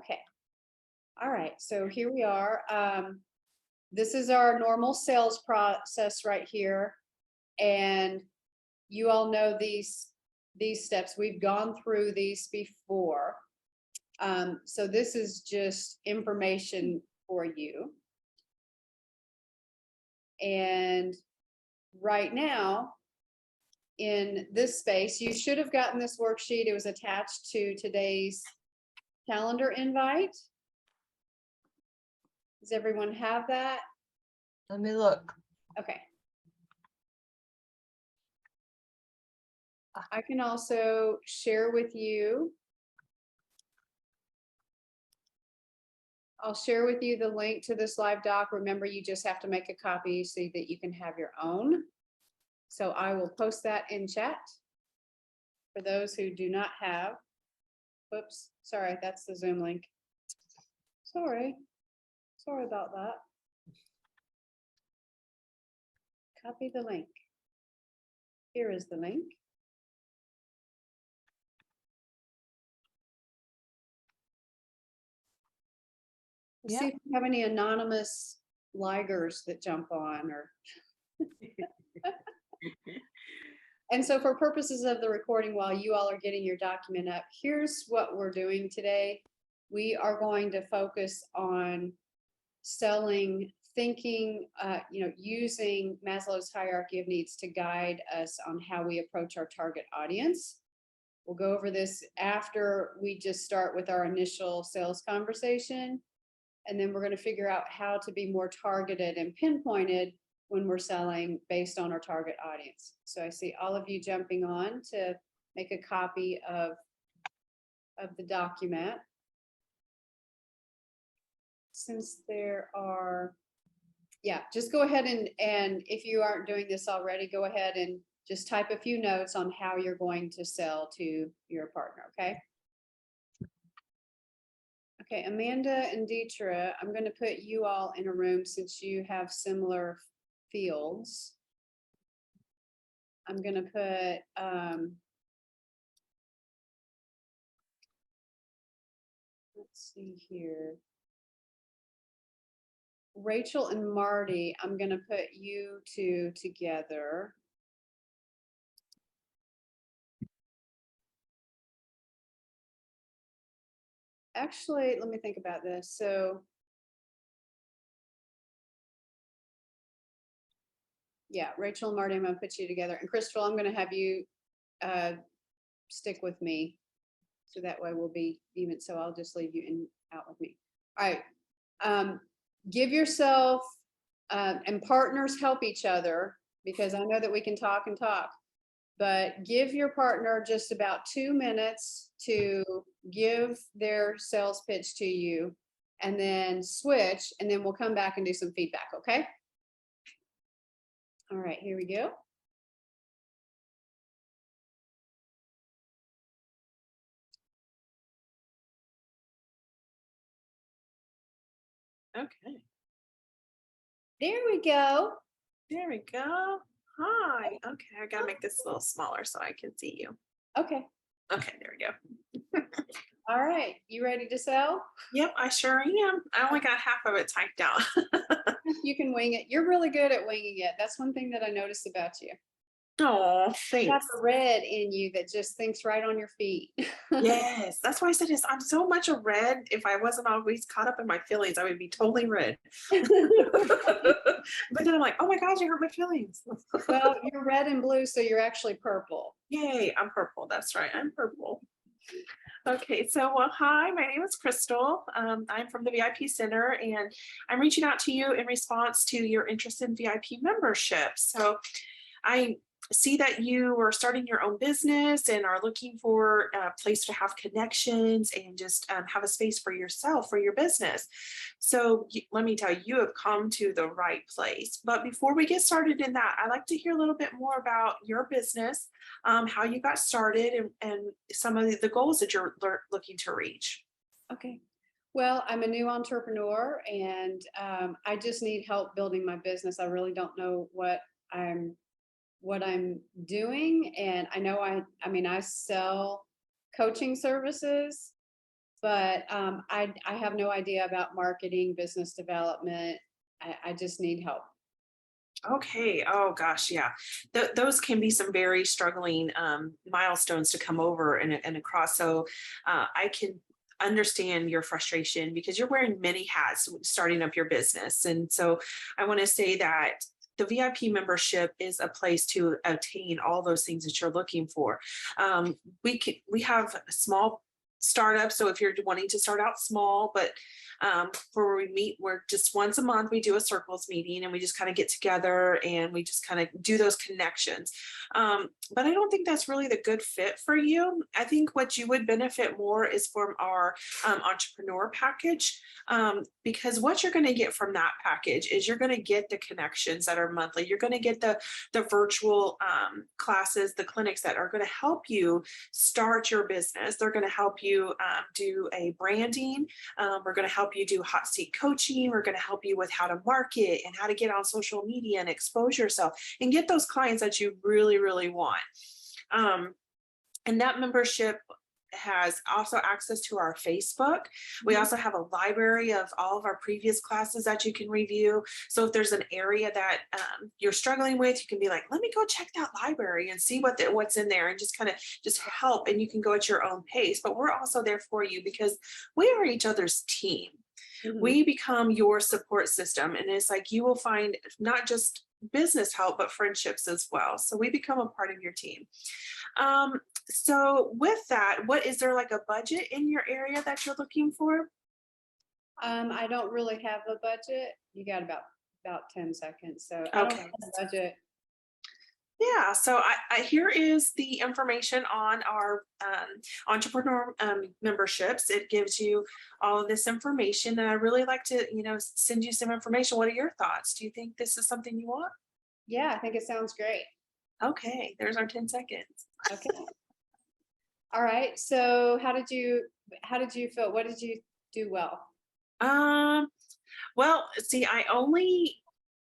Okay. All right. So here we are. This is our normal sales process right here. And you all know these steps. We've gone through these before. So this is just information for you. And right now, in this space, you should have gotten this worksheet. It was attached to today's calendar invite. Does everyone have that? Let me look. Okay. I can also share with you. I'll share with you the link to this live doc. Remember, you just have to make a copy so that you can have your own. So I will post that in chat for those who do not have. Whoops, sorry, that's the Zoom link. Sorry about that. Copy the link. Here is the link. Let's see if we have any anonymous ligers that jump on or. And so for purposes of the recording, while you all are getting your document up, here's what we're doing today. We are going to focus on selling, thinking, using Maslow's hierarchy of needs to guide us on how we approach our target audience. We'll go over this after we just start with our initial sales conversation. And then we're going to figure out how to be more targeted and pinpointed when we're selling based on our target audience. So I see all of you jumping on to make a copy of the document. Since there are, just go ahead and if you aren't doing this already, go ahead and just type a few notes on how you're going to sell to your partner, okay? Okay, Amanda and Deetra, I'm going to put you all in a room since you have similar fields. I'm going to put let's see here. Rachel and Marty, I'm going to put you two together. Actually, let me think about this. So, yeah, Rachel and Marty, I'm going to put you together. And Crystal, I'm going to have you stick with me. So that way we'll be even. So I'll just leave you out with me. All right. Give yourself, and partners help each other, because I know that we can talk and talk. But give your partner just about 2 minutes to give their sales pitch to you, and then switch, and then we'll come back and do some feedback, okay? All right, here we go. Okay. There we go. There we go. Hi. Okay, I gotta make this a little smaller so I can see you. Okay. Okay, there we go. All right, you ready to sell? Yep, I sure am. I only got half of it typed out. You can wing it. You're really good at winging it. That's one thing that I noticed about you. Oh, You got thanks. the red in you that just thinks right on your feet. Yes, that's why I said I'm so much a red. If I wasn't always caught up in my feelings, I would be totally red. But then I'm like, oh my gosh, you hurt my feelings. Well, you're red and blue, so you're actually purple. Yay, I'm purple. That's right, I'm purple. Okay, so hi, my name is Crystal. I'm from the VIP Center, and I'm reaching out to you in response to your interest in VIP membership. So I see that you are starting your own business and are looking for a place to have connections and just have a space for yourself, for your business. So let me tell you, you have come to the right place. But before we get started in that, I'd like to hear a little bit more about your business, how you got started, and some of the goals that you're looking to reach. Okay. Well, I'm a new entrepreneur, and I just need help building my business. I really don't know what I'm doing. And I know I sell coaching services, but I have no idea about marketing, business development. I just need help. Okay. Oh gosh, yeah. Those can be some very struggling milestones to come over and across. So I can understand your frustration because you're wearing many hats starting up your business. And so I want to say that the VIP membership is a place to obtain all those things that you're looking for. We have small startups. So if you're wanting to start out small, but where we meet, we're just once a month, we do a circles meeting and we just kind of get together and we just kind of do those connections. But I don't think that's really the good fit for you. I think what you would benefit more is from our entrepreneur package, because what you're going to get from that package is you're going to get the connections that are monthly. You're going to get the virtual classes, the clinics that are going to help you start your business. They're going to help you do a branding. We're going to help you do hot seat coaching. We're going to help you with how to market and how to get on social media and expose yourself and get those clients that you really, really want. And that membership has also access to our Facebook. We also have a library of all of our previous classes that you can review. So if there's an area that you're struggling with, you can be like, let me go check that library and see what's in there and just kind of just help. And you can go at your own pace. But we're also there for you because we are each other's team. We become your support system. And it's like you will find not just business help, but friendships as well. So we become a part of your team. So with that, what is there like a budget in your area that you're looking for? I don't really have a budget. You got about 10 seconds. So I don't Okay. have a budget. Yeah, so I here is the information on our entrepreneur memberships. It gives you all of this information, and I really like to, send you some information. What are your thoughts? Do you think this is something you want? Yeah, I think it sounds great. Okay, there's our 10 seconds. Okay. All right. So how did you feel? What did you do well? Well, see, I only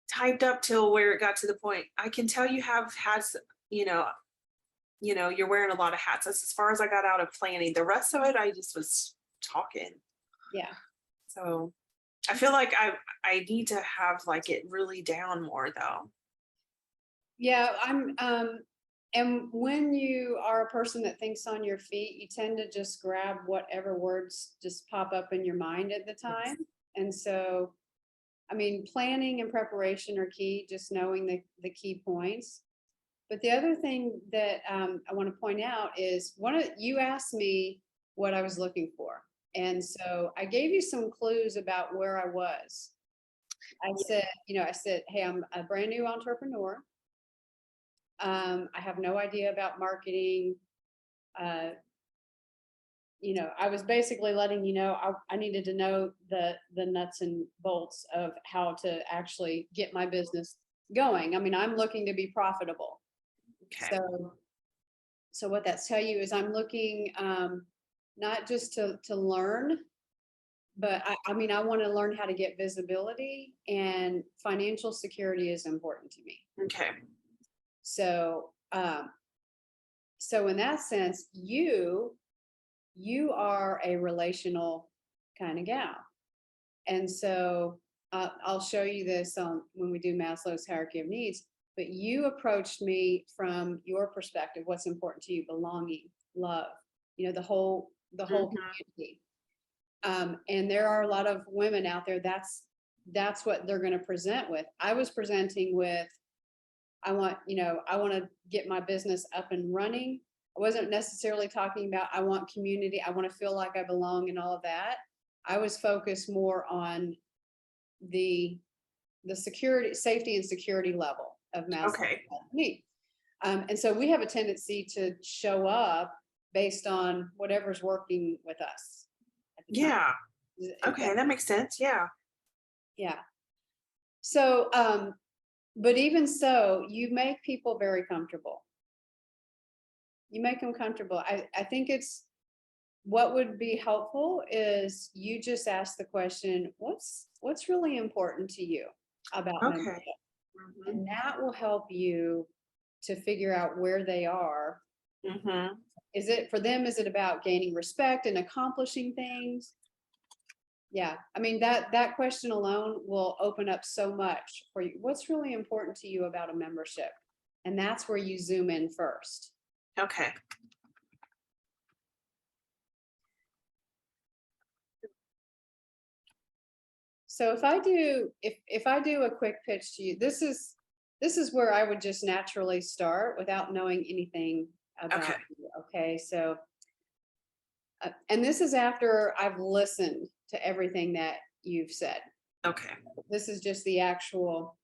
typed up till where it got to the point. I can tell you have had, you're wearing a lot of hats. That's as far as I got out of planning. The rest of it, I just was talking. Yeah. So I feel like I need to have like it really down more though. Yeah, and when you are a person that thinks on your feet, you tend to just grab whatever words just pop up in your mind at the time. And so, I mean, planning and preparation are key, just knowing the key points. But the other thing that I want to point out is you asked me what I was looking for. And so I gave you some clues about where I was. I said, hey, I'm a brand new entrepreneur. I have no idea about marketing. I was basically letting you know I needed to know the nuts and bolts of how to actually get my business going. I mean, I'm looking to be profitable. Okay. So what that's tell you is I'm looking not just to learn, but I mean, I want to learn how to get visibility, and financial security is important to me. Okay. So, so in that sense, you are a relational kind of gal. And so I'll show you this when we do Maslow's hierarchy of needs, but you approached me from your perspective, what's important to you, belonging, love, the whole community. And there are a lot of women out there, that's what they're going to present with. I was presenting with, I want to get my business up and running. I wasn't necessarily talking about, I want community. I want to feel like I belong and all of that. I was focused more on the security, safety and security level of Maslow. Okay. And so we have a tendency to show up based on whatever's working with us. Yeah. Okay. That makes sense. Yeah. Yeah. So, but even so, you make people very comfortable. You make them comfortable. I think what would be helpful is you just ask the question, what's really important to you about membership? And that will help you to figure out where they are is it for them, is it about gaining respect and accomplishing things? Yeah, I mean, that question alone will open up so much for you. What's really important to you about a membership? And that's where you zoom in first. Okay. So if I do a quick pitch to you, this is where I would just naturally start without knowing anything about Okay. you. Okay, so and this is after I've listened to everything that you've said. Okay. This is just the actual.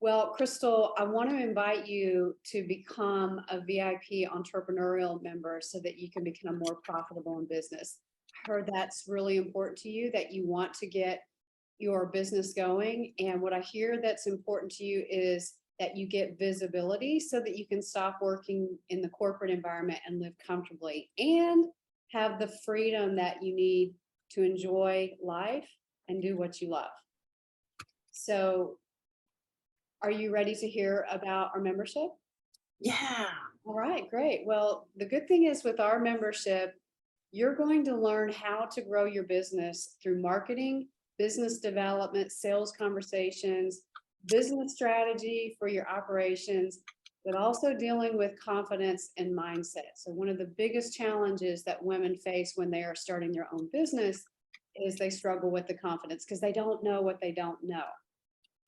Well, Crystal, I want to invite you to become a VIP entrepreneurial member so that you can become more profitable in business. I heard that's really important to you, that you want to get your business going. And what I hear that's important to you is that you get visibility so that you can stop working in the corporate environment and live comfortably and have the freedom that you need to enjoy life and do what you love. So are you ready to hear about our membership? Yeah. All right, great. Well, the good thing is with our membership, you're going to learn how to grow your business through marketing, business development, sales conversations, business strategy for your operations, but also dealing with confidence and mindset. So one of the biggest challenges that women face when they are starting their own business is they struggle with the confidence because they don't know what they don't know.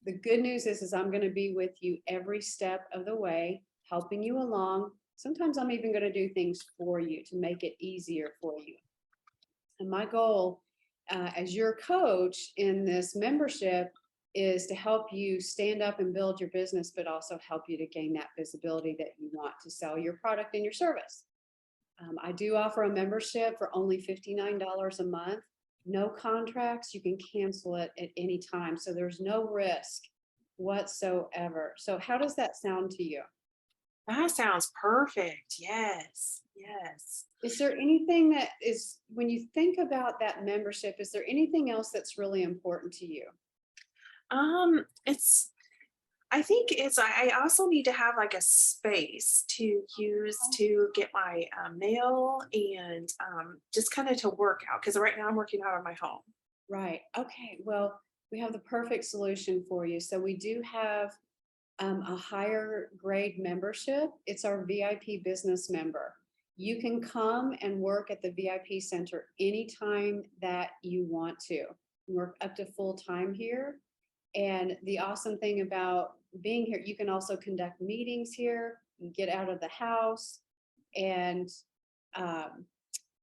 The good news is I'm going to be with you every step of the way, helping you along. Sometimes I'm even going to do things for you to make it easier for you. And my goal as your coach in this membership is to help you stand up and build your business, but also help you to gain that visibility that you want to sell your product and your service. I do offer a membership for only $59 a month. No contracts, you can cancel it at any time. So there's no risk whatsoever. So how does that sound to you? That sounds perfect. Yes. Yes. Is there anything that is, when you think about that membership, is there anything else that's really important to you? It's I think I also need to have like a space to use to get my mail and just kind of to work out because right now I'm working out of my home. Right. Okay. Well, we have the perfect solution for you. So we do have a higher grade membership. It's our VIP business member. You can come and work at the VIP center anytime that you want to. Work up to full time here. And the awesome thing about being here, you can also conduct meetings here, get out of the house, and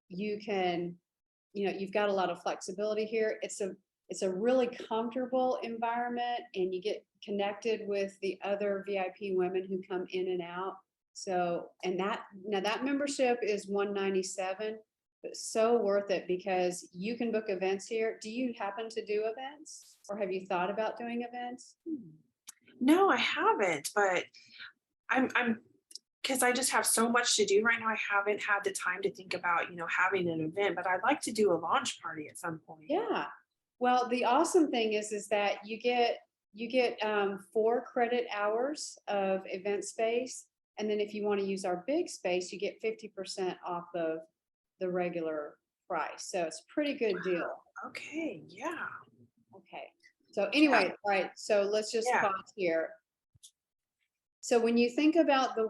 you can, you've got a lot of flexibility here. It's a really comfortable environment, and you get connected with the other VIP women who come in and out. So, and that membership is $197, but so worth it because you can book events here. Do you happen to do events, or have you thought about doing events? No, I haven't, but I'm because I just have so much to do right now. I haven't had the time to think about, having an event, but I'd like to do a launch party at some point. Yeah. Well, the awesome thing is that you get 4 credit hours of event space. And then if you want to use our big space, you get 50% off of the regular price. So it's a pretty good deal. Okay. Yeah. Okay. So anyway, all right. So let's just Yeah. pause here. So when you think about the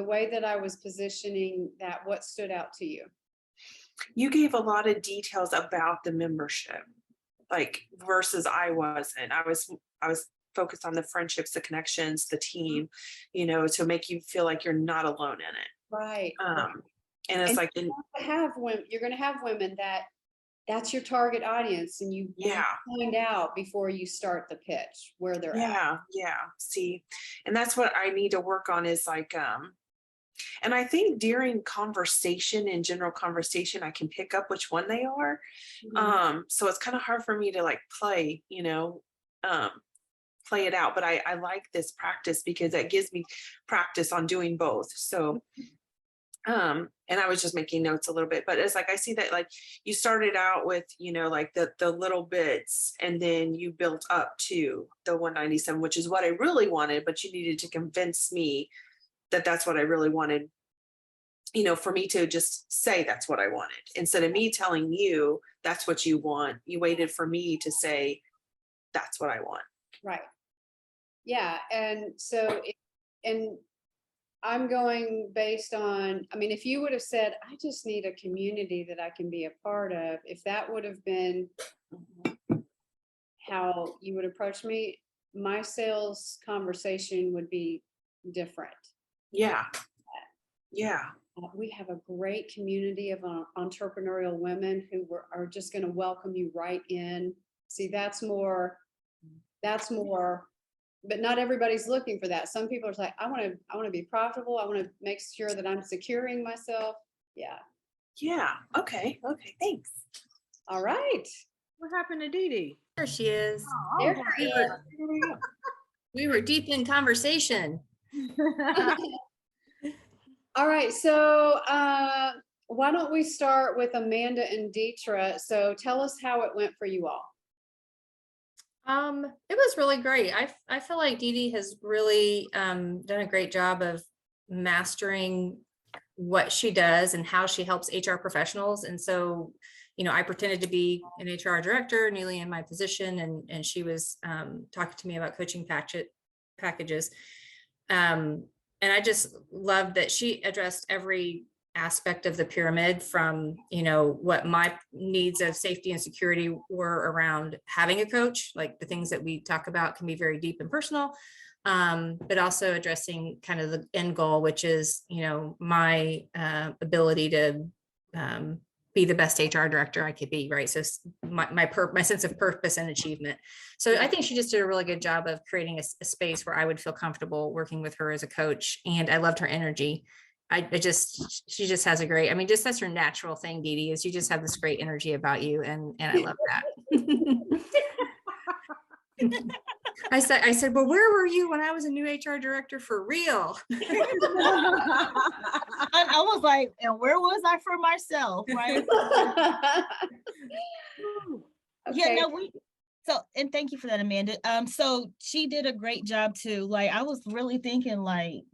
way that I was positioning that, what stood out to you? You gave a lot of details about the membership, like versus I wasn't. I was focused on the friendships, the connections, the team, to make you feel like you're not alone in it. Right. And it's like, you're going to have women that's your target audience, and you find out before you start the pitch where they're at. Yeah. See, and that's what I need to work on is like, and I think during conversation and general conversation, I can pick up which one they are. Mhm. So it's kind of hard for me to like play, play it out. But I like this practice because it gives me practice on doing both. So, and I was just making notes a little bit, but it's like I see that like you started out with, like the little bits, and then you built up to the 197, which is what I really wanted, but you needed to convince me that that's what I really wanted for me to just say that's what I wanted. Instead of me telling you that's what you want, you waited for me to say that's what I want. Right. Yeah, and so, and I'm going based on, I mean, if you would have said, I just need a community that I can be a part of, if that would have been how you would approach me, my sales conversation would be different. Yeah. Yeah. We have a great community of entrepreneurial women who are just going to welcome you right in. See, that's more, but not everybody's looking for that. Some people are like, I want to be profitable. I want to make sure that I'm securing myself. Yeah. Yeah. Okay. Okay. Thanks. All right. What happened to Dee Dee? There she is. There she is. We were deep in conversation. All right. So why don't we start with Amanda and Deetra? So tell us how it went for you all. It was really great. I feel like Dee Dee has really done a great job of mastering what she does and how she helps HR professionals. And so, I pretended to be an HR director newly in my position, and she was talking to me about coaching packages. And I just loved that she addressed every aspect of the pyramid, from what my needs of safety and security were around having a coach. Like the things that we talk about can be very deep and personal, but also addressing kind of the end goal, which is my ability to be the best HR director I could be, right? So my sense of purpose and achievement. So I think she just did a really good job of creating a space where I would feel comfortable working with her as a coach, and I loved her energy. She just has a great, just that's her natural thing, Dee Dee, is you just have this great energy about you. And I love that. I said, well, where were you when I was a new HR director for real? I was like, and where was I for myself? Right. Okay. Yeah, no, and thank you for that, Amanda. So she did a great job too. Like, I was really thinking, like,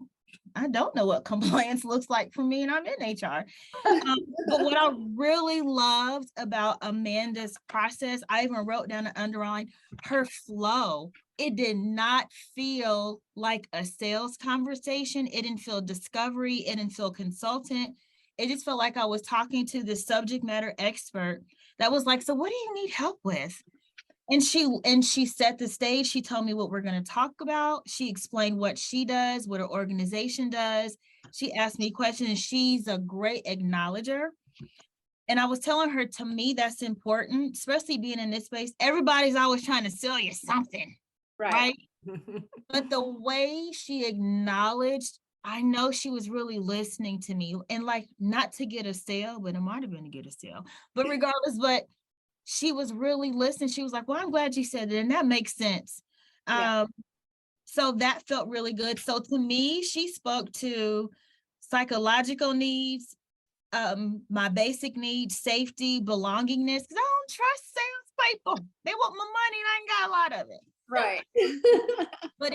I don't know what compliance looks like for me, and I'm in HR. But what I really loved about Amanda's process, I even wrote down and underlined her flow. It did not feel like a sales conversation. It didn't feel discovery. It didn't feel consultant. It just felt like I was talking to the subject matter expert that was like, so what do you need help with? And she set the stage. She told me what we're going to talk about. She explained what she does, what her organization does. She asked me questions. She's a great acknowledger. And I was telling her, to me, that's important, especially being in this space. Everybody's always trying to sell you something, right? But the way she acknowledged, I know she was really listening to me, and like, not to get a sale, but it might have been to get a sale. But regardless, she was really listening. She was like, well, I'm glad you said it, and that makes sense. Yeah. So that felt really good. So to me, she spoke to psychological needs, my basic needs, safety, belongingness, because I don't trust salespeople. They want my money and I ain't got a lot of it. Right. But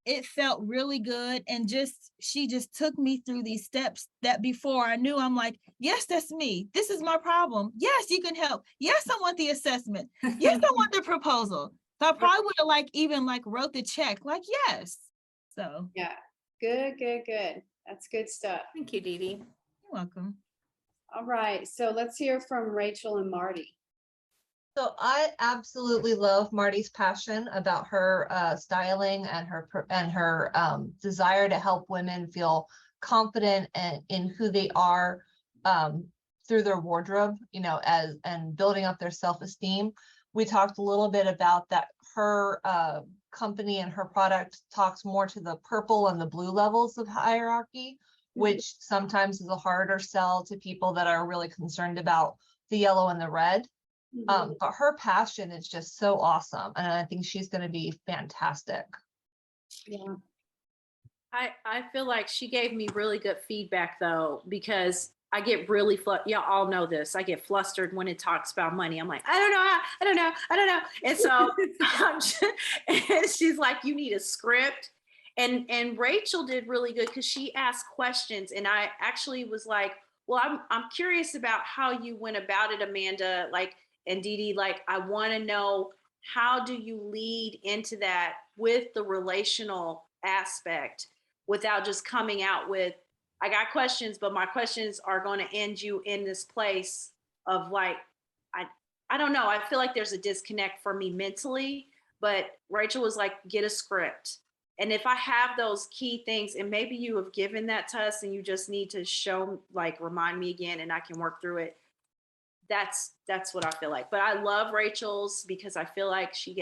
it felt really good. And she just took me through these steps that before I knew, I'm like, yes, that's me. This is my problem. Yes, you can help. Yes, I want the assessment. Yes, I want the proposal. So I probably would have even wrote the check, like, yes. So Yeah. Good. That's good stuff. Thank you, Dee Dee. you're welcome. All right. So let's hear from Rachel and Marty. So I absolutely love Marty's passion about her styling and her desire to help women feel confident in who they are through their wardrobe, and building up their self-esteem. We talked a little bit about that. Her company and her product talks more to the purple and the blue levels of hierarchy, which sometimes is a harder sell to people that are really concerned about the yellow and the red. But her passion is just so awesome, and I think she's going to be fantastic. Yeah. I feel like she gave me really good feedback, though, because I get really y'all all know this. I get flustered when it talks about money. I'm like, I don't know. And so and she's like, you need a script. And Rachel did really good because she asked questions, and I actually was like, well, I'm curious about how you went about it, Amanda, like, and Dee Dee, like, I want to know, how do you lead into that with the relational aspect without just coming out with, I got questions, but my questions are going to end you in this place of like, I don't know. I feel like there's a disconnect for me mentally, but Rachel was like, get a script. And if I have those key things, and maybe you have given that to us and you just need to show, like, remind me again, and I can work through it. That's what I feel like. But I love Rachel's because I feel like she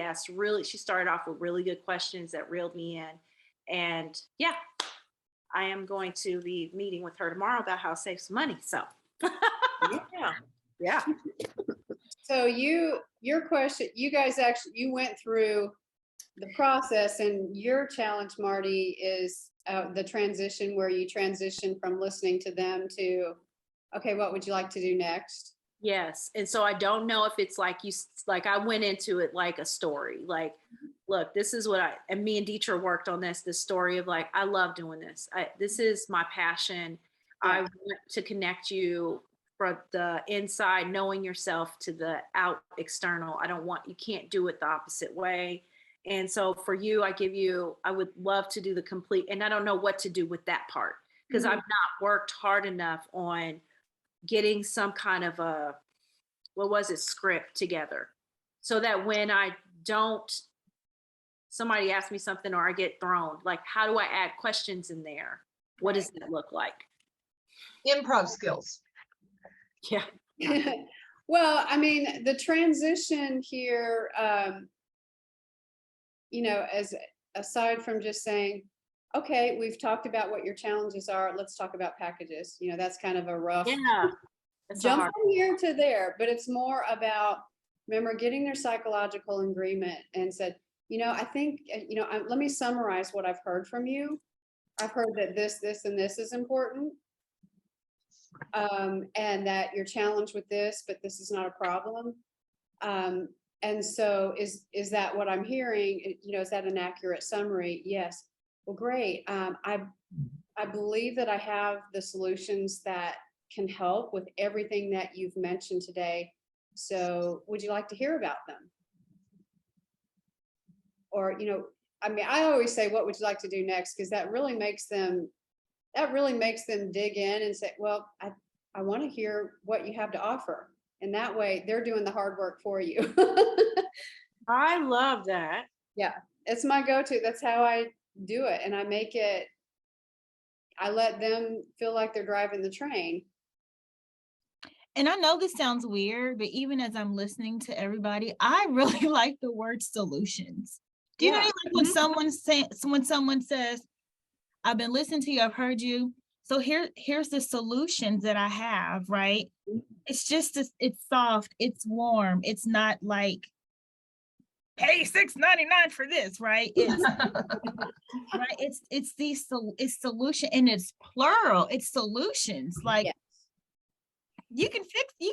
started off with really good questions that reeled me in. And yeah, I am going to be meeting with her tomorrow about how to save some money. So yeah. So your question, you guys actually, you went through the process, and your challenge, Marty, is the transition where you transition from listening to them to, okay, what would you like to do next? Yes. And so I don't know if it's like I went into it like a story, like, look, this is what and me and Dietra worked on this story of like, I love doing this. This is my passion. Yeah. I want to connect you from the inside, knowing yourself, to the out external. You can't do it the opposite way. And so for you, I would love to do the complete, and I don't know what to do with that part because I've not worked hard enough on getting some kind of a, script together, so that when somebody asks me something or I get thrown, like, how do I add questions in there? What does that look like? Improv skills. Yeah. Well, I mean, the transition here, as aside from just saying, okay, we've talked about what your challenges are, let's talk about packages. That's kind of a rough jump from here to there, but it's more about, remember, getting their psychological agreement and said, I think, let me summarize what I've heard from you. I've heard that this, and this is important. And that you're challenged with this, but this is not a problem. And so is that what I'm hearing? Is that an accurate summary? Yes. Well, great. I believe that I have the solutions that can help with everything that you've mentioned today. So would you like to hear about them? Or, I always say, what would you like to do next? Because that really makes them dig in and say, well, I want to hear what you have to offer. And that way they're doing the hard work for you. I love that. Yeah, it's my go-to. That's how I do it. And I let them feel like they're driving the train. And I know this sounds weird, but even as I'm listening to everybody, I really like the word solutions. Do you know, like when someone says, I've been listening to you, I've heard you. So here's the solutions that I have, right? It's just, it's soft, it's warm. It's not like, pay $6.99 for this, right? It's right. It's solution, and it's plural. It's solutions. Like, yes. you can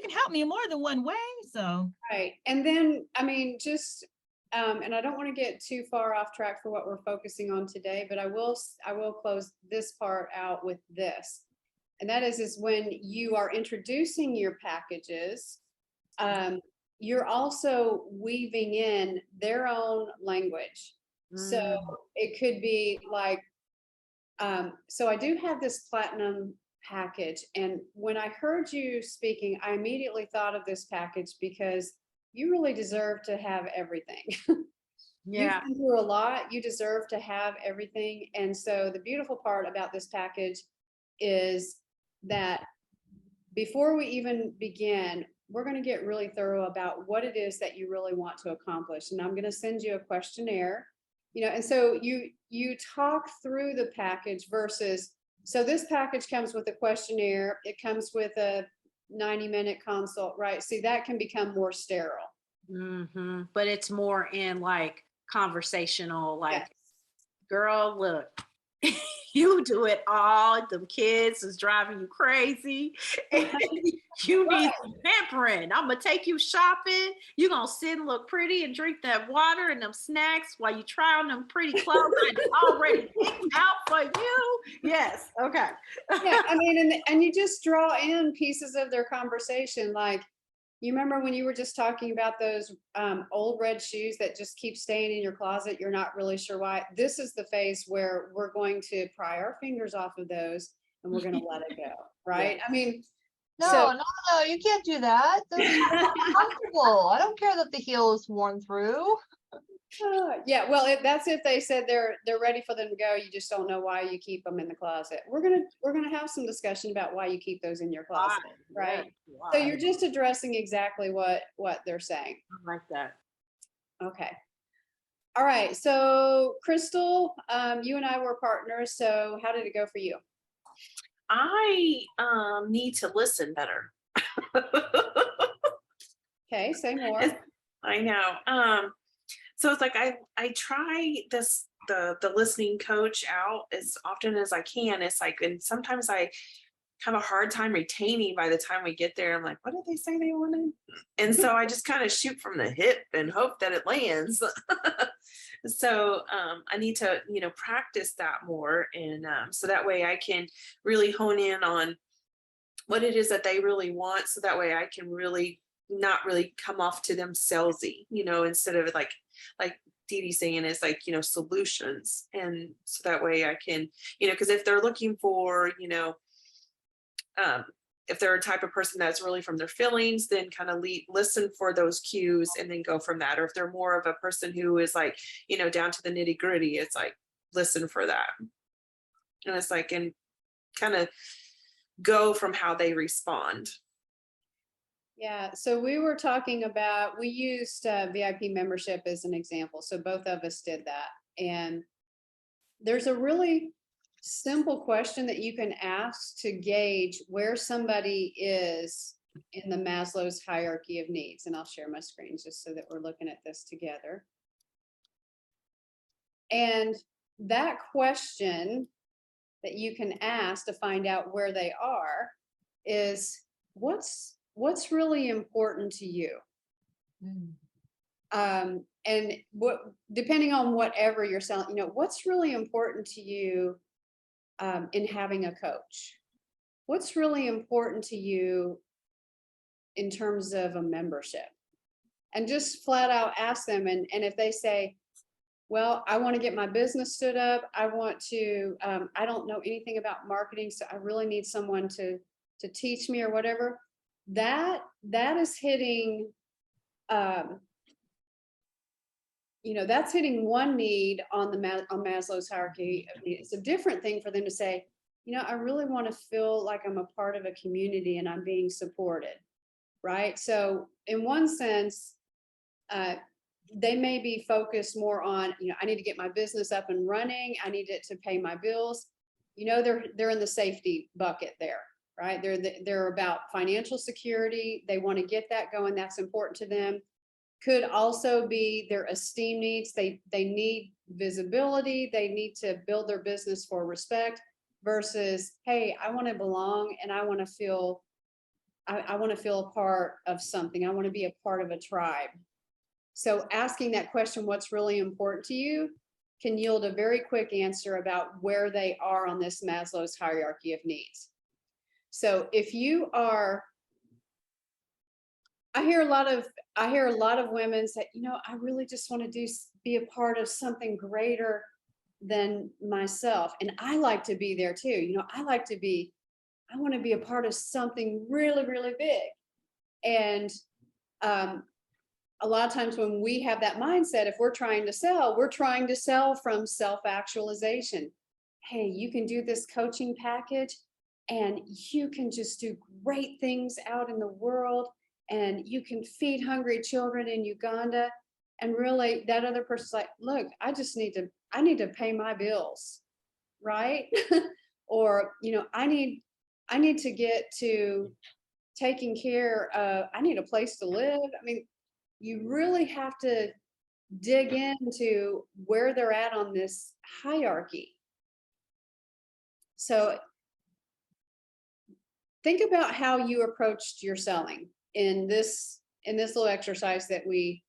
help me in more than one way. So right. And then, and I don't want to get too far off track for what we're focusing on today, but I will close this part out with this. And that is when you are introducing your packages, you're also weaving in their own language. So it could be like, so I do have this platinum package. And when I heard you speaking, I immediately thought of this package because you really deserve to have everything. Yeah. You've been through a lot. You deserve to have everything. And so the beautiful part about this package is that before we even begin, we're going to get really thorough about what it is that you really want to accomplish. And I'm going to send you a questionnaire, and so you talk through the package versus, so this package comes with a questionnaire. It comes with a 90-minute consult, right? See, that can become more sterile. Mm-hmm. But it's more in like conversational, like, yes. Girl, look, You do it all. The kids is driving you crazy. And you need some pampering. I'm gonna take you shopping. You're gonna sit and look pretty and drink that water and them snacks while you try on them pretty clothes I already picked out for you. Yes. Okay. Yeah, I mean, and you just draw in pieces of their conversation. Like, you remember when you were just talking about those old red shoes that just keep staying in your closet? You're not really sure why. This is the phase where we're going to pry our fingers off of those and we're going to let it go, right? I mean, No, so no, you can't do that. Those are comfortable. I don't care that the heel is worn through. yeah, well, that's if they said they're ready for them to go. You just don't know why you keep them in the closet. We're gonna have some discussion about why you keep those in your closet, right? So you're just addressing exactly what they're saying. I like that. Okay. All right. So Crystal, you and I were partners. So how did it go for you? I need to listen better. Okay, say more. I know. So it's like I try the listening coach out as often as I can. It's like, and sometimes I have a hard time retaining by the time we get there. I'm like, what did they say they wanted? And so I just kind of shoot from the hip and hope that it lands. So I need to, practice that more. And so that way I can really hone in on what it is that they really want. So that way I can really not really come off to them salesy, instead of like Dee Dee saying is like, solutions. And so that way I can, because if they're looking for, if they're a type of person that's really from their feelings, then kind of listen for those cues and then go from that. Or if they're more of a person who is like, down to the nitty gritty, it's like, listen for that. And it's like, and kind of go from how they respond. Yeah, so we were talking about, we used VIP membership as an example. So both of us did that. And there's a really simple question that you can ask to gauge where somebody is in the Maslow's hierarchy of needs. And I'll share my screen just so that we're looking at this together. And that question that you can ask to find out where they are is, what's really important to you? And what, depending on whatever you're selling, what's really important to you in having a coach? What's really important to you in terms of a membership? And just flat out ask them. And if they say, well, I want to get my business stood up. I want to, I don't know anything about marketing, so I really need someone to teach me or whatever. That is hitting, that's hitting one need on Maslow's hierarchy. It's a different thing for them to say, I really want to feel like I'm a part of a community and I'm being supported, right? So in one sense, they may be focused more on, I need to get my business up and running. I need it to pay my bills. They're in the safety bucket there, right? They're about financial security. They want to get that going. That's important to them. Could also be their esteem needs. They need visibility. They need to build their business for respect versus, hey, I want to belong and I want to feel a part of something. I want to be a part of a tribe. So asking that question, what's really important to you, can yield a very quick answer about where they are on this Maslow's hierarchy of needs. So if you are, I hear a lot of women say, I really just want to be a part of something greater than myself. And I like to be there too. I want to be a part of something really, really big. And a lot of times when we have that mindset, if we're trying to sell from self-actualization. Hey, you can do this coaching package and you can just do great things out in the world and you can feed hungry children in Uganda. And really that other person's like, look, I need to pay my bills, right? Or, I need to get to taking care of, I need a place to live. I mean, you really have to dig into where they're at on this hierarchy. So think about how you approached your selling in this little exercise that we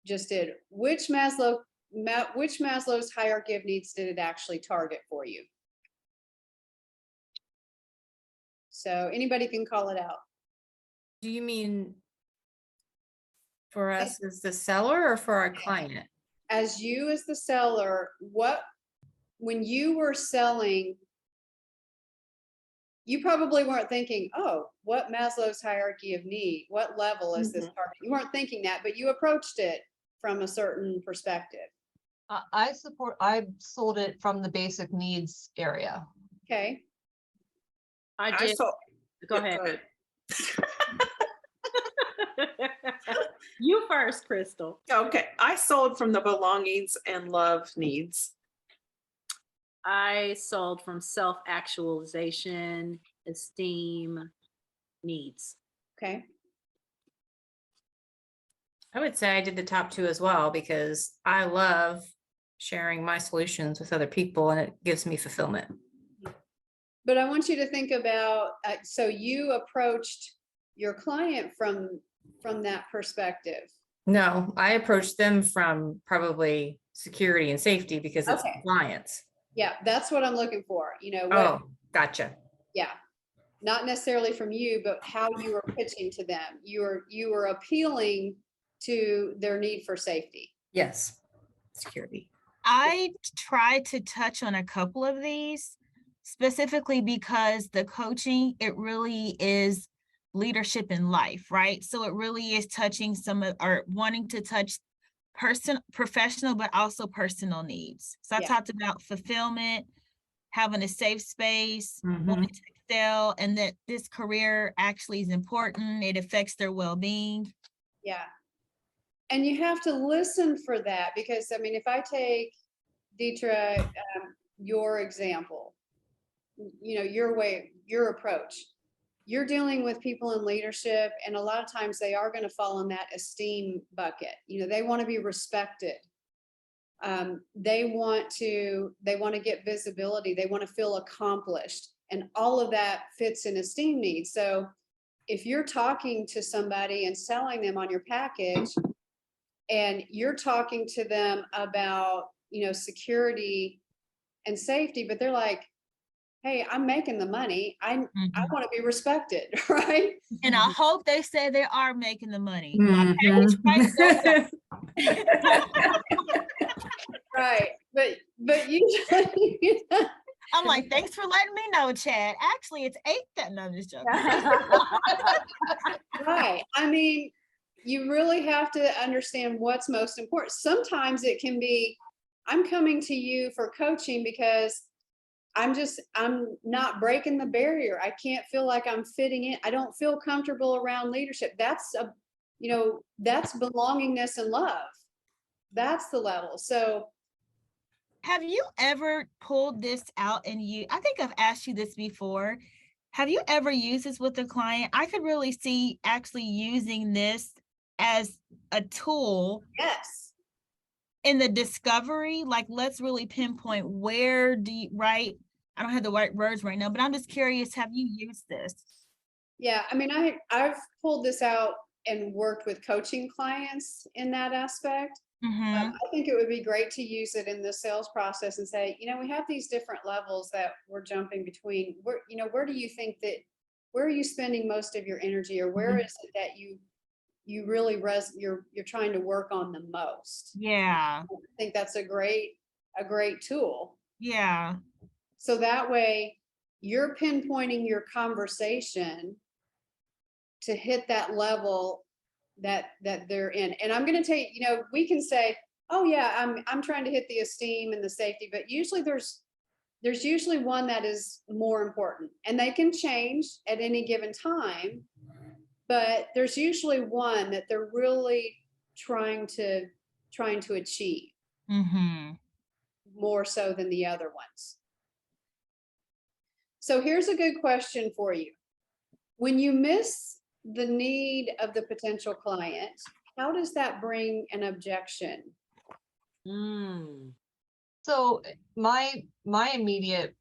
just did. Which Maslow's hierarchy of needs did it actually target for you? So anybody can call it out. Do you mean for us as the seller or for our client? As you as the seller, when you were selling, you probably weren't thinking, oh, what Maslow's hierarchy of need, what level is this target? You weren't thinking that, but you approached it from a certain perspective. I sold it from the basic needs area. Okay. I did. Go ahead. You first, Crystal. Okay, I sold from the belongings and love needs. I sold from self-actualization, esteem, needs. Okay. I would say I did the top two as well, because I love sharing my solutions with other people and it gives me fulfillment. But I want you to think about, so you approached your client from that perspective. No, I approached them from probably security and safety because it's compliance. Yeah, that's what I'm looking for. You know, Oh, gotcha. Yeah, not necessarily from you, but how you were pitching to them. You were appealing to their need for safety. Yes, security. I tried to touch on a couple of these specifically because the coaching, it really is leadership in life, right? So it really is touching or wanting to touch professional, but also personal needs. So I talked about fulfillment, having a safe space, wanting to excel, and that this career actually is important. It affects their well-being. Yeah. And you have to listen for that, because I mean, if I take Deetra, your example, you know, your approach, you're dealing with people in leadership, and a lot of times they are going to fall in that esteem bucket. You know, they want to be respected. They want to get visibility. They want to feel accomplished, and all of that fits in esteem needs. So if you're talking to somebody and selling them on your package, and you're talking to them about, you know, security and safety, but they're like, hey, I'm making the money. I want to be respected, right? And I hope they say they are making the money. Right. But usually I'm like, thanks for letting me know, Chad. Actually, it's 8 that no, I'm just joking. Right. I mean, you really have to understand what's most important. Sometimes it can be, I'm coming to you for coaching because I'm not breaking the barrier. I can't feel like I'm fitting in. I don't feel comfortable around leadership. That's that's belongingness and love. That's the level. So have you ever pulled this out and I think I've asked you this before. Have you ever used this with a client? I could really see actually using this as a tool. Yes. In the discovery, like, let's really pinpoint where I don't have the right words right now, but I'm just curious, have you used this? Yeah, I mean, I've pulled this out and worked with coaching clients in that aspect. I think it would be great to use it in the sales process and say, you know, we have these different levels that we're jumping between. Where do you think that, where are you spending most of your energy, or where is it that you really you're trying to work on the most? Yeah. I think that's a great tool. Yeah. So that way you're pinpointing your conversation to hit that level that they're in. And I'm going to take, you know, we can say, oh yeah, I'm trying to hit the esteem and the safety, but usually there's usually one that is more important, and they can change at any given time, but there's usually one that they're really trying to achieve more so than the other ones. So here's a good question for you. When you miss the need of the potential client, how does that bring an objection? So my immediate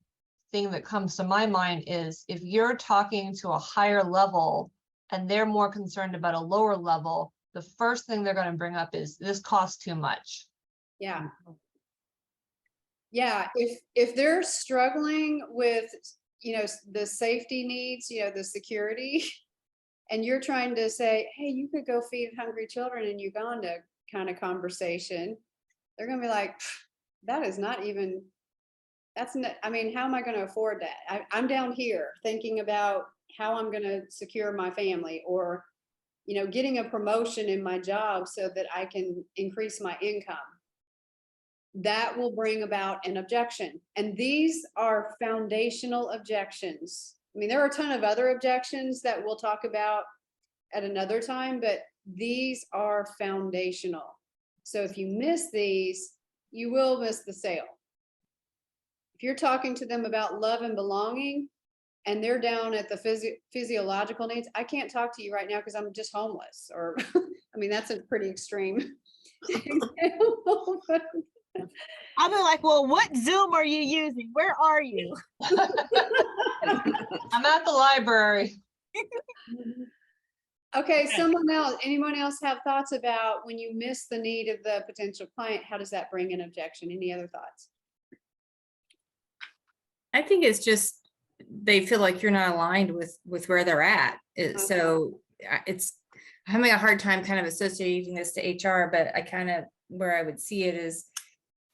thing that comes to my mind is if you're talking to a higher level and they're more concerned about a lower level, the first thing they're going to bring up is this costs too much. Yeah. Yeah, if they're struggling with, the safety needs, the security, and you're trying to say, hey, you could go feed hungry children in Uganda kind of conversation, they're gonna be like, that is not even, that's not, I mean, how am I gonna afford that? I'm down here thinking about how I'm gonna secure my family, or, getting a promotion in my job so that I can increase my income. That will bring about an objection. And these are foundational objections. I mean, there are a ton of other objections that we'll talk about at another time, but these are foundational. So if you miss these, you will miss the sale. If you're talking to them about love and belonging, and they're down at the physiological needs, I can't talk to you right now because I'm just homeless. Or, I mean, that's a pretty extreme example. I'll be like, well, what Zoom are you using? Where are you? I'm at the library. Okay, anyone else have thoughts about when you miss the need of the potential client, how does that bring an objection? Any other thoughts? I think it's just, they feel like you're not aligned with where they're at. So it's having a hard time kind of associating this to HR, but I kind of, where I would see it is,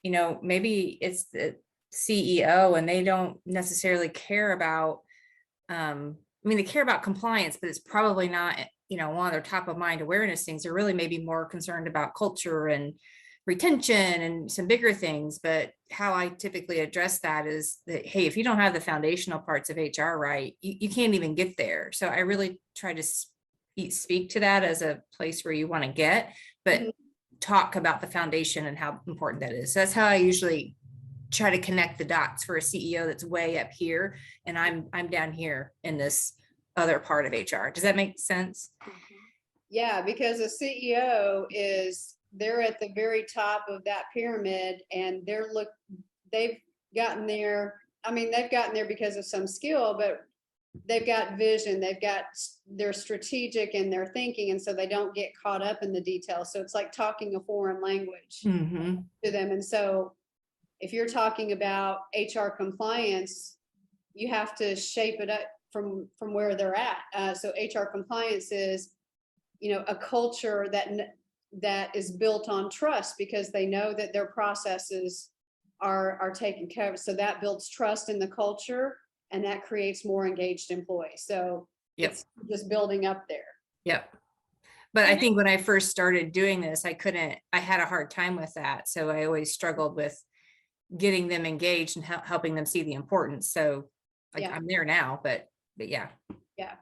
maybe it's the CEO and they don't necessarily care about, they care about compliance, but it's probably not, one of their top of mind awareness things. They're really maybe more concerned about culture and retention and some bigger things. But how I typically address that is that, hey, if you don't have the foundational parts of HR right, you can't even get there. So I really try to speak to that as a place where you want to get, but talk about the foundation and how important that is. So that's how I usually try to connect the dots for a CEO that's way up here and I'm down here in this other part of HR. Does that make sense? Yeah, because a CEO they're at the very top of that pyramid, and they've gotten there. I mean, they've gotten there because of some skill, but they've got vision, they're strategic in their thinking, and so they don't get caught up in the details. So it's like talking a foreign language to them. And so if you're talking about HR compliance, you have to shape it up from where they're at. So HR compliance is, a culture that is built on trust, because they know that their processes are taken care of. So that builds trust in the culture, and that creates more engaged employees. So it's just building up there. Yep. But I think when I first started doing this, I had a hard time with that. So I always struggled with getting them engaged and helping them see the importance. So I'm there now, but yeah. Yeah.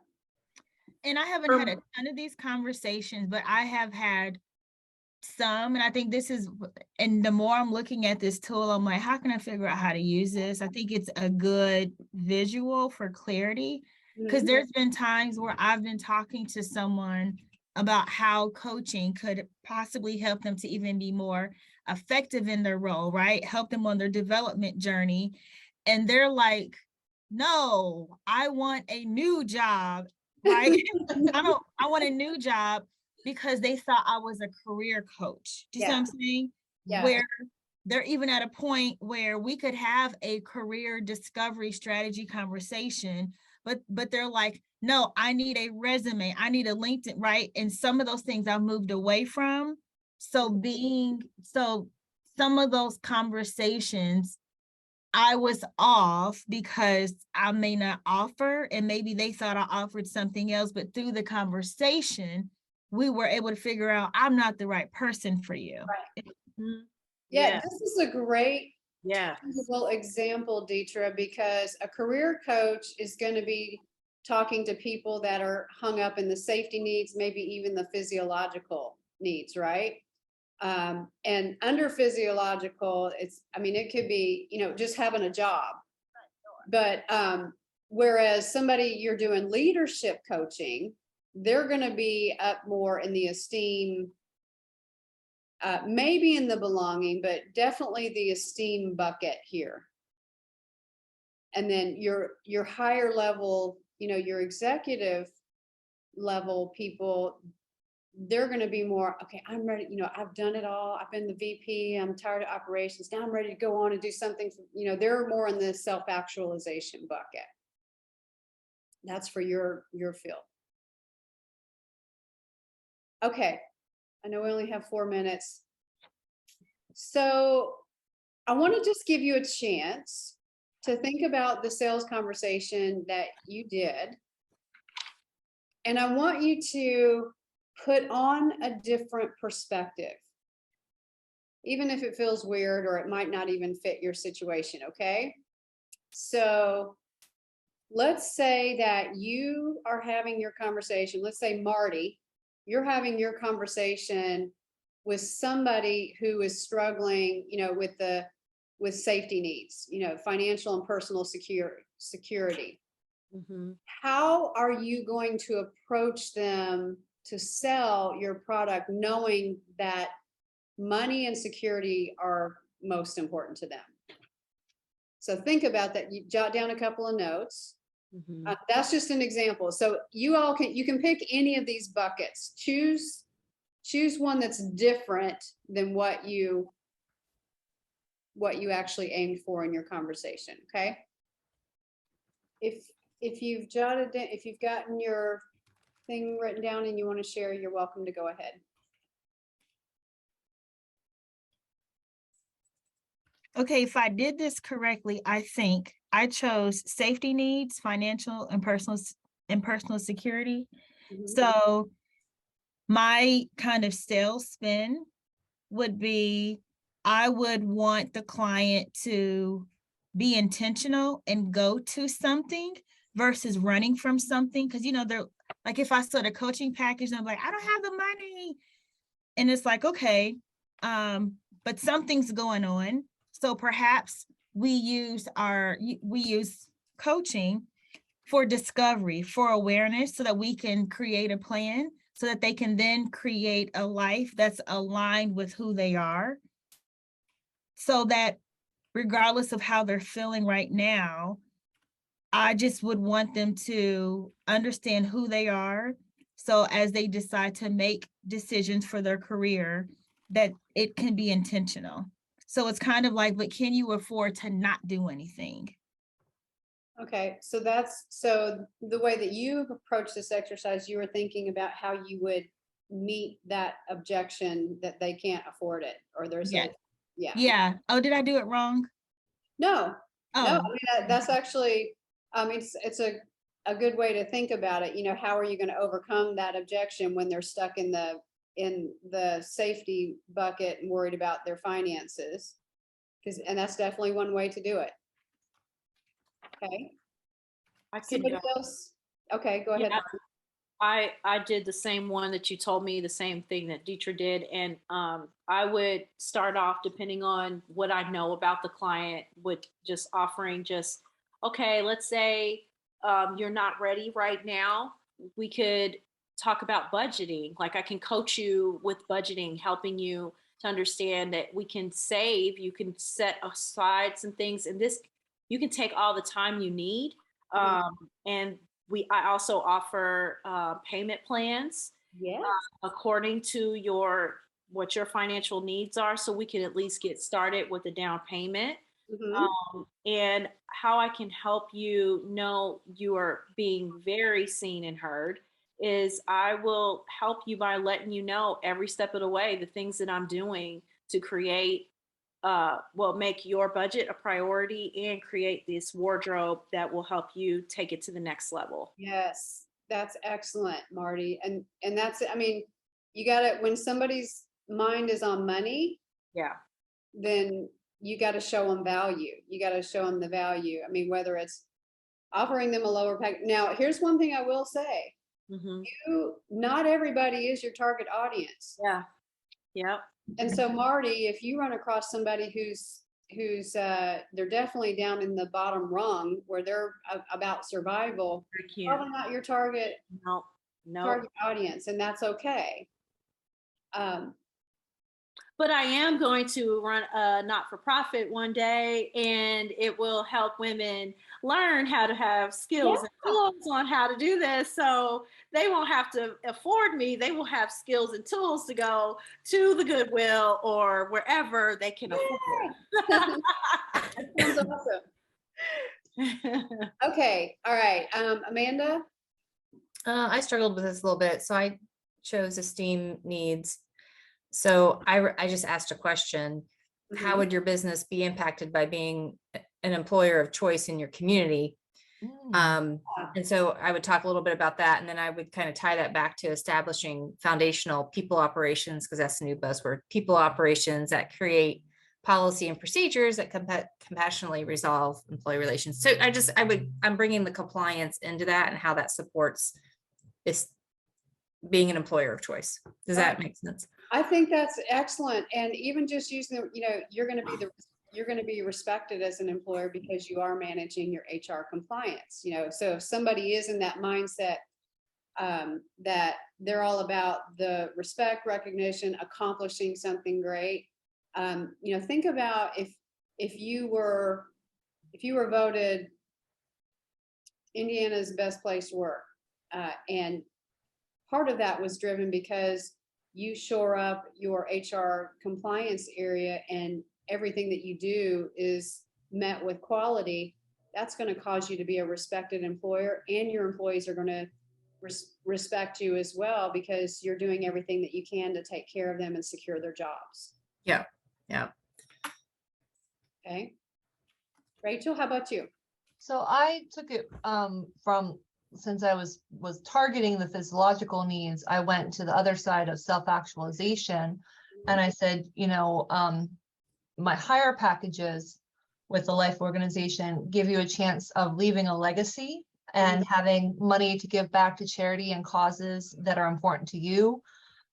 And I haven't had a ton of these conversations, but I have had some, and I think and the more I'm looking at this tool, I'm like, how can I figure out how to use this? I think it's a good visual for clarity, because there's been times where I've been talking to someone about how coaching could possibly help them to even be more effective in their role, right? Help them on their development journey. And they're like, no, I want a new job, right? I want a new job, because they thought I was a career coach. Do you see what I'm saying? Yeah. Where they're even at a point where we could have a career discovery strategy conversation, but they're like, no, I need a resume. I need a LinkedIn, right? And some of those things I've moved away from. So some of those conversations, I was off because I may not offer, and maybe they thought I offered something else, but through the conversation, we were able to figure out I'm not the right person for you. Right. Yeah, this is a great tangible example, Deetra, because a career coach is going to be talking to people that are hung up in the safety needs, maybe even the physiological needs, right? And under physiological, it could be, just having a job. But whereas somebody you're doing leadership coaching, they're going to be up more in the esteem, maybe in the belonging, but definitely the esteem bucket here. And then your higher level, your executive level people, they're going to be more, okay, I'm ready. I've done it all. I've been the VP. I'm tired of operations. Now I'm ready to go on and do something. They're more in the self-actualization bucket. That's for your field. Okay. I know we only have 4 minutes. So I want to just give you a chance to think about the sales conversation that you did. And I want you to put on a different perspective, even if it feels weird or it might not even fit your situation, okay? So let's say that you are having your conversation. Let's say, Marty, you're having your conversation with somebody who is struggling, with safety needs, financial and personal security. How are you going to approach them to sell your product, knowing that money and security are most important to them? So think about that. You jot down a couple of notes. That's just an example. So you can pick any of these buckets. Choose one that's different than what you actually aimed for in your conversation. Okay. If you've gotten your thing written down and you want to share, you're welcome to go ahead. Okay, if I did this correctly, I think I chose safety needs, financial and personal security. So my kind of sales spin would be, I would want the client to be intentional and go to something versus running from something. Because, they're like, if I saw the coaching package, I'm like, I don't have the money. And it's like, okay, but something's going on. So perhaps we use coaching for discovery, for awareness, so that we can create a plan so that they can then create a life that's aligned with who they are. So that regardless of how they're feeling right now, I just would want them to understand who they are. So as they decide to make decisions for their career, that it can be intentional. So it's kind of like, but can you afford to not do anything? Okay, so the way that you've approached this exercise, you were thinking about how you would meet that objection that they can't afford it, or there's Yeah. Oh, did I do it wrong? No, Oh, I mean, that's actually, it's a good way to think about it. How are you going to overcome that objection when they're stuck in the safety bucket and worried about their finances? And that's definitely one way to do it. Okay. Somebody else? Okay, go ahead. I did the same one that you told me, the same thing that Dietra did. And I would start off, depending on what I know about the client, with just offering okay, let's say you're not ready right now. We could talk about budgeting. Like, I can coach you with budgeting, helping you to understand that we can save, you can set aside some things, and this, you can take all the time you need. And I also offer payment plans according to what your financial needs are, so we can at least get started with a down payment. And how I can help you know you are being very seen and heard is I will help you by letting you know every step of the way the things that I'm doing to create make your budget a priority and create this wardrobe that will help you take it to the next level. Yes, that's excellent, Marty. And that's, I mean, you got to, when somebody's mind is on money, then you got to show them value. You got to show them the value. I mean, whether it's offering them a lower pack. Now, here's one thing I will say. Not everybody is your target audience. And so, Marty, if you run across somebody who's they're definitely down in the bottom rung where they're about survival, probably not your target target audience, and that's okay. But but I am going to run a not-for-profit one day, and it will help women learn how to have skills and tools on how to do this. So they won't have to afford me. They will have skills and tools to go to the Goodwill or wherever they can afford. That sounds awesome. Okay, all right. Amanda? I struggled with this a little bit, so I chose esteem needs. So I just asked a question. How Mhm. would your business be impacted by being an employer of choice in your community? And so I would talk a little bit about that, and then I would kind of tie that back to establishing foundational people operations, because that's the new buzzword, people operations that create policy and procedures that compassionately resolve employee relations. So I'm bringing the compliance into that and how that supports this being an employer of choice. Does that make sense? I think that's excellent. And even just using the, you're going to be respected as an employer because you are managing your HR compliance, so if somebody is in that mindset, that they're all about the respect, recognition, accomplishing something great. Think about if you were voted Indiana's best place to work, and part of that was driven because you shore up your HR compliance area and everything that you do is met with quality. That's going to cause you to be a respected employer, and your employees are going to respect you as well because you're doing everything that you can to take care of them and secure their jobs. Yeah. Yeah. Okay. Rachel, how about you? So I took it from, since I was targeting the physiological needs, I went to the other side of self-actualization. And I said, my higher packages with the life organization give you a chance of leaving a legacy and having money to give back to charity and causes that are important to you.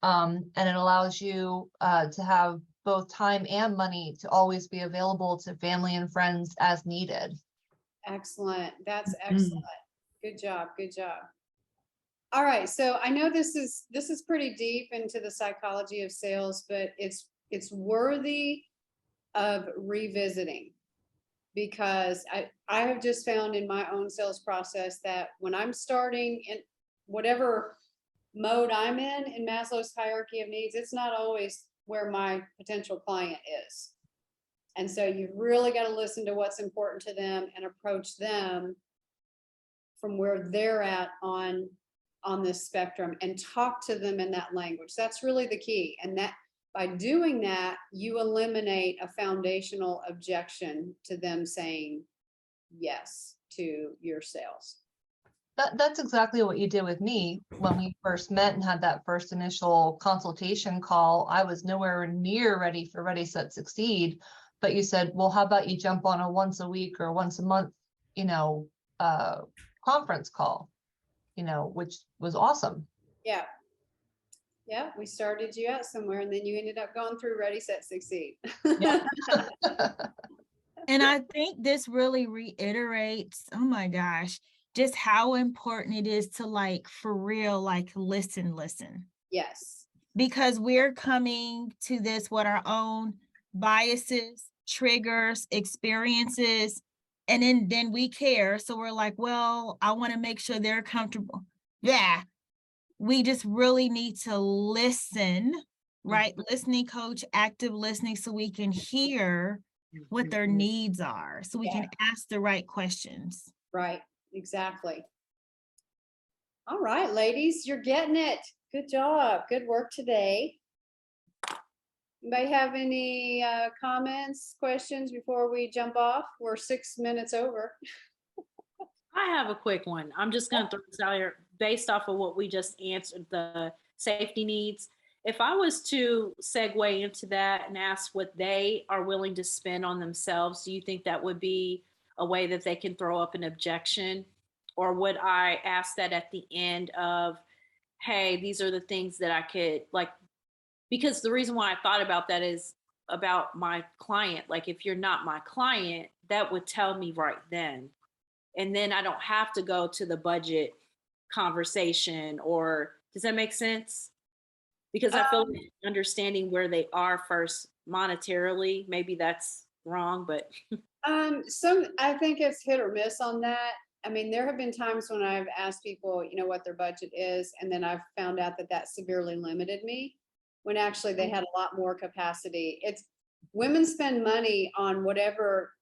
And it allows you to have both time and money to always be available to family and friends as needed. Excellent. That's excellent. Good job. Good job. All right. So I know this is pretty deep into the psychology of sales, but it's worthy of revisiting, because I have just found in my own sales process that when I'm starting in whatever mode I'm in Maslow's hierarchy of needs, it's not always where my potential client is. And so you've really got to listen to what's important to them and approach them from where they're at on this spectrum and talk to them in that language. That's really the key. And that by doing that, you eliminate a foundational objection to them saying yes to your sales. That's exactly what you did with me when we first met and had that first initial consultation call. I was nowhere near ready for Ready, Set, Succeed, but you said, well, how about you jump on a once a week or once a month, conference call, which was awesome. Yeah. Yeah, we started you out somewhere and then you ended up going through Ready, Set, Succeed. Yeah. And I think this really reiterates, oh my gosh, just how important it is to for real, listen. Yes. Because we're coming to this with our own biases, triggers, experiences, and then we care. So we're like, well, I want to make sure they're comfortable. Yeah. We just really need to listen, right? Listening coach, active listening, so we can hear what their needs are, so we can ask the right questions. Right. Exactly. All right, ladies, you're getting it. Good job. Good work today. Anybody have any comments, questions before we jump off? We're 6 minutes over. I have a quick one. I'm just going to throw this out here based off of what we just answered, the safety needs. If I was to segue into that and ask what they are willing to spend on themselves, do you think that would be a way that they can throw up an objection? Or would I ask that at the end of, hey, these are the things that I could because the reason why I thought about that is about my client. Like, if you're not my client, that would tell me right then. And then I don't have to go to the budget conversation, or does that make sense? Because I feel like understanding where they are first monetarily, maybe that's wrong, but I think it's hit or miss on that. I mean, there have been times when I've asked people, you know, what their budget is, and then I've found out that that severely limited me when actually they had a lot more capacity. It's women spend money on whatever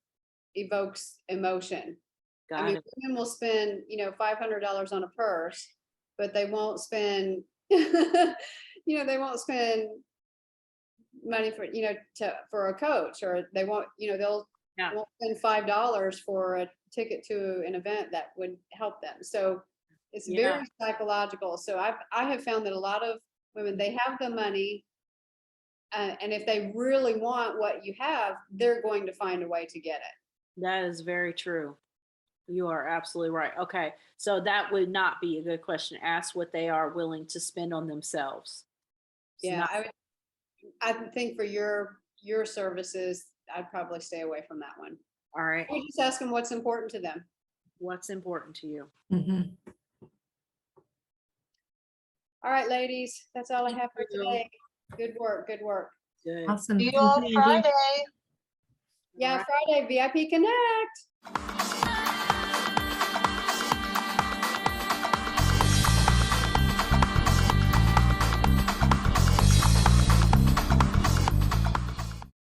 evokes emotion. I got mean, it. women will spend, you know, $500 on a purse, but they won't spend, you know, they won't spend money for, you know, for a coach, or they won't, you know, they'll Yeah. won't spend $5 for a ticket to an event that would help them. So it's Yeah. very psychological. So I have found that a lot of women, they have the money, and if they really want what you have, they're going to find a way to get it. That is very true. You are absolutely right. Okay. So that would not be a good question. Ask what they are willing to spend on themselves. It's Yeah, not- I think for your services, I'd probably stay away from that one. all right. We just ask them what's important to them. What's important to you? Mhm. All right, ladies, that's all I have for Thank you. today. Good work, good work. Good. Awesome. See you on Thank you, Angie. Friday. Yeah, right. Friday, VIP Connect.